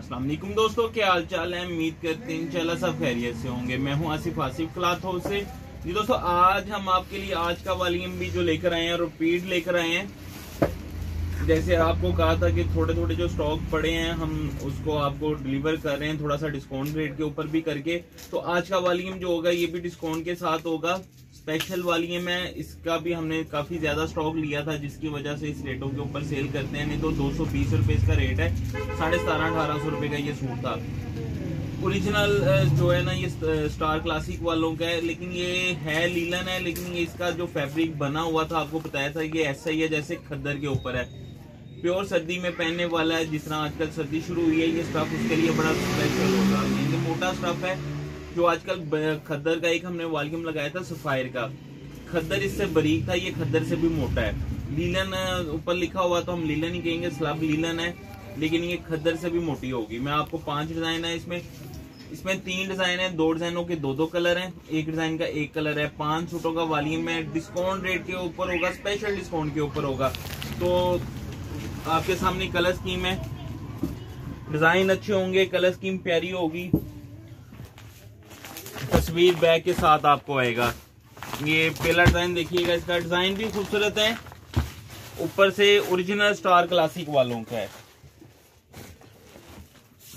अस्सलाम वालेकुम दोस्तों, क्या हाल चाल है। उम्मीद करते हैं इंशाल्लाह सब खैरियत से होंगे। मैं हूं आसिफ क्लॉथ हाउस से। जी दोस्तों, आज हम आपके लिए आज का वॉल्यूम भी जो लेकर आए हैं और रिपीट लेकर आए हैं। जैसे आपको कहा था कि थोड़े थोड़े जो स्टॉक पड़े हैं हम उसको आपको डिलीवर कर रहे हैं, थोड़ा सा डिस्काउंट रेट के ऊपर भी करके। तो आज का वॉल्यूम जो होगा ये भी डिस्काउंट के साथ होगा। स्पेशल वॉल्यूम है, इसका भी हमने काफी ज्यादा स्टॉक लिया था जिसकी वजह से इस रेटों के ऊपर सेल करते हैं। नहीं तो 220 रुपए इसका रेट है, 1750-1800 रुपए का ये सूट था। ओरिजिनल जो है ना ये स्टार क्लासिक वालों का है, लेकिन ये है लीलन है। लेकिन ये इसका जो फैब्रिक बना हुआ था आपको बताया था ये ऐसा ही है जैसे खद्दर के ऊपर है। प्योर सर्दी में पहनने वाला है। जिस तरह आजकल सर्दी शुरू हुई है ये स्टफ उसके लिए बड़ा स्पेशल होगा। ये मोटा स्टफ है जो आजकल खद्दर का एक हमने वॉल्यूम लगाया था सफायर का। खद्दर इससे बारीक था, ये खद्दर से भी मोटा है। लीलन ऊपर लिखा हुआ तो हम लीलन ही कहेंगे, स्लब लीलन है, लेकिन ये खद्दर से भी मोटी होगी। मैं आपको 5 डिजाइन है इसमें 3 डिजाइन है, 2 डिजाइनों के 2 कलर हैं, एक डिजाइन का 1 कलर है। 5 सूटों का वॉल्यूम है, डिस्काउंट रेट के ऊपर होगा, स्पेशल डिस्काउंट के ऊपर होगा। तो आपके सामने कलर स्कीम है, डिजाइन अच्छे होंगे, कलर स्कीम प्यारी होगी। तस्वीर बैग के साथ आपको आएगा। ये पहला डिजाइन देखिएगा, इसका डिजाइन भी खूबसूरत है, ऊपर से ओरिजिनल स्टार क्लासिक वालों का है।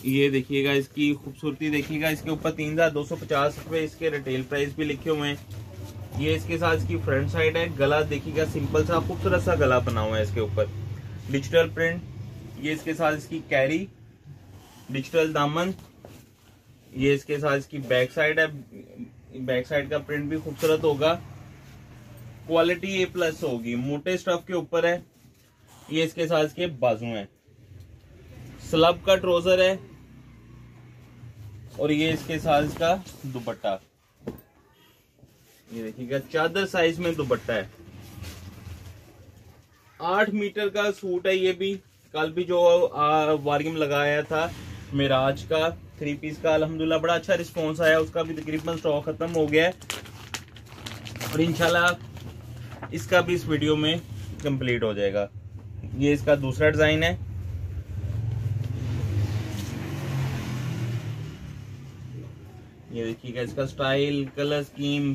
ये देखिएगा इसकी खूबसूरती देखिएगा। इसके ऊपर 3250 रुपए इसके रिटेल प्राइस भी लिखे हुए हैं। ये इसके साथ इसकी फ्रंट साइड है। गला देखिएगा, सिंपल सा खूबसूरत सा गला बना हुआ है इसके ऊपर, डिजिटल प्रिंट। ये इसके साथ इसकी कैरी, डिजिटल दामन। ये इसके साथ इसकी बैक साइड है, बैक साइड का प्रिंट भी खूबसूरत होगा। क्वालिटी A+ होगी, मोटे स्टफ के ऊपर है। ये इसके साथ इसके बाजू हैं, स्लब का ट्राउजर है, और ये इसके साथ इसका दुपट्टा। ये देखिएगा चादर साइज में दुपट्टा है। 8 मीटर का सूट है। ये भी कल भी जो वॉल्यूम लगाया था मिराज का 3 पीस का, अल्हम्दुलिल्लाह बड़ा अच्छा रिस्पॉन्स आया। उसका भी तकरीबन स्टॉक खत्म हो गया है और इंशाल्लाह इसका भी इस वीडियो में कंप्लीट हो जाएगा। ये इसका दूसरा डिजाइन है। ये देखिएगा इसका स्टाइल, कलर स्कीम।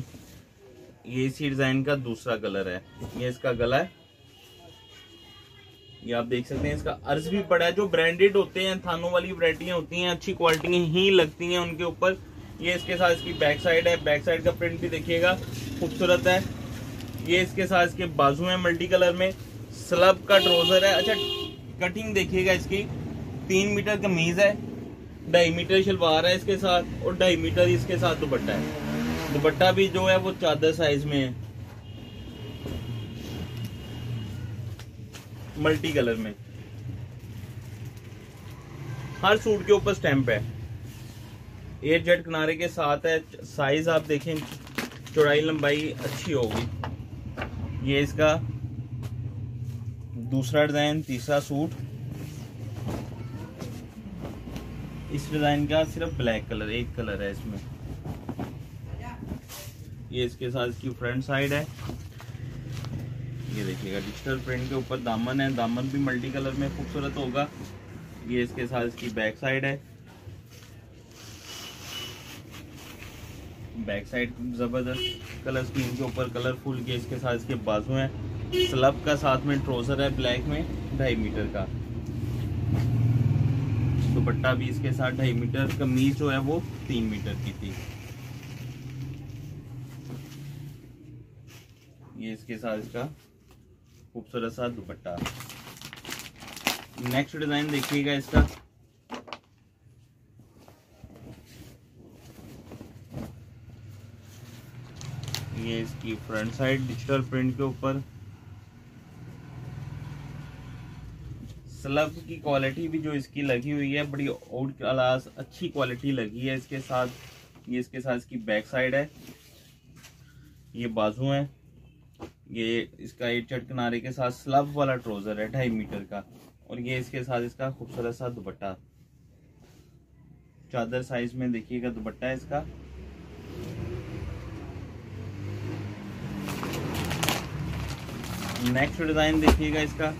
ये इसी डिजाइन का दूसरा कलर है। ये इसका गला है, ये आप देख सकते हैं। इसका अर्ज भी पड़ा है। जो ब्रांडेड होते हैं, थानों वाली वैरायटियां होती हैं, अच्छी क्वालिटी ही लगती हैं उनके ऊपर। ये इसके साथ इसकी बैक साइड है, बैक साइड का प्रिंट भी देखिएगा खूबसूरत है। ये इसके साथ इसके बाजू है मल्टी कलर में, स्लब का ट्राउजर है। अच्छा, कटिंग देखिएगा इसकी, 3 मीटर कमीज है, 2.5 मीटर शलवार है इसके साथ, और 2.5 मीटर इसके साथ दुपट्टा है। दुपट्टा भी जो है वो चादर साइज में है, मल्टी कलर में। हर सूट के ऊपर स्टैंप है। एयर जेट किनारे के साथ है। साइज आप देखें, चौड़ाई लंबाई अच्छी होगी। ये इसका दूसरा डिजाइन, तीसरा सूट। इस डिजाइन का सिर्फ ब्लैक कलर, 1 कलर है इसमें। ये इसके साथ इसकी फ्रंट साइड है। ये देखिएगा डिजिटल प्रिंट के ऊपर दामन है, दामन भी मल्टी कलर में खूबसूरत होगा। ये इसके साथ इसकी बैक साइड है, बैक साइड जबरदस्त कलर स्कीम के ऊपर कलरफुल। के इसके साथ इसके बाजू हैं, स्लब का साथ में ट्राउजर है ब्लैक में 2.5 मीटर का। दुपट्टा भी इसके साथ 2.5 मीटर। कमीज जो है वो 3 मीटर की थी। ये इसके साथ इसका खूबसूरत सा दुपट्टा। नेक्स्ट डिजाइन देखिएगा इसका। ये इसकी फ्रंट साइड डिजिटल प्रिंट के ऊपर। स्लब की क्वालिटी भी जो इसकी लगी हुई है बड़ी आउट क्लास अच्छी क्वालिटी लगी है इसके साथ। ये इसके साथ इसकी बैक साइड है, ये बाजू है। ये इसका 8 चट किनारे के साथ स्लब वाला ट्राउजर है 2.5 मीटर का, और ये इसके साथ इसका खूबसूरत सा दुपट्टा। चादर साइज में देखिएगा दुपट्टा है इसका। नेक्स्ट डिजाइन देखिएगा इसका।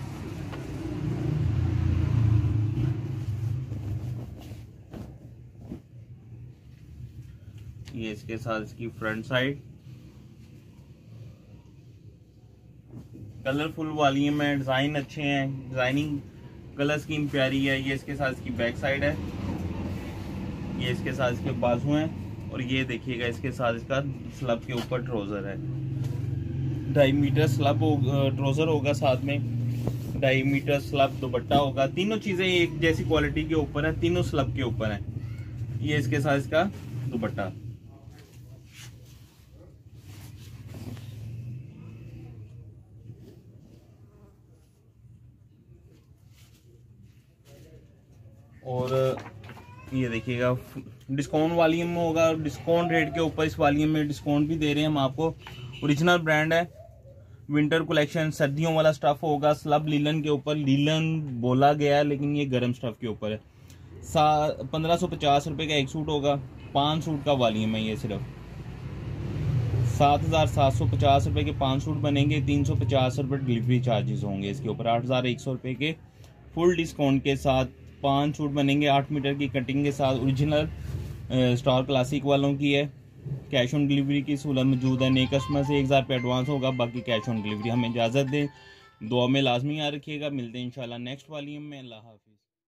ये इसके साथ इसकी फ्रंट साइड कलरफुल वॉल्यूम है, डिजाइन अच्छे हैं, डिजाइनिंग कलर स्कीम प्यारी है। ये इसके साथ इसकी बैक साइड है, ये इसके साथ इसके बाजू हैं, और ये देखिएगा इसके साथ इसका स्लब के ऊपर ट्राउजर है। 2.5 मीटर स्लब ट्राउजर होगा, साथ में 2.5 मीटर स्लब दुपट्टा होगा। तीनों चीजें एक जैसी क्वालिटी के ऊपर है, तीनों स्लब के ऊपर है। ये इसके साथ इसका दुपट्टा। और ये देखिएगा डिस्काउंट वॉल्यूम में होगा, डिस्काउंट रेट के ऊपर इस वॉल्यूम में डिस्काउंट भी दे रहे हैं हम आपको। ओरिजिनल ब्रांड है, विंटर कलेक्शन, सर्दियों वाला स्टफ होगा। स्लब लीलन के ऊपर, लीलन बोला गया है लेकिन ये गर्म स्टफ के ऊपर है। 1550 रुपये का एक सूट होगा, 5 सूट का वॉल्यूम है। ये सिर्फ 7750 रुपये के 5 सूट बनेंगे, 350 रुपये डिलीवरी चार्जेस होंगे इसके ऊपर। 8100 रुपये के फुल डिस्काउंट के साथ 5 सूट बनेंगे 8 मीटर की कटिंग के साथ। ओरिजिनल स्टार क्लासिक वालों की है। कैश ऑन डिलीवरी की सहूलत मौजूद है। नए कस्टमर से 1000 रुपये एडवांस होगा, बाकी कैश ऑन डिलीवरी। हमें इजाज़त दें, दुआ में लाजमी याद रखिएगा। मिलते हैं इंशाल्लाह नेक्स्ट वॉल्यूम में। अल्लाह हाफिज़।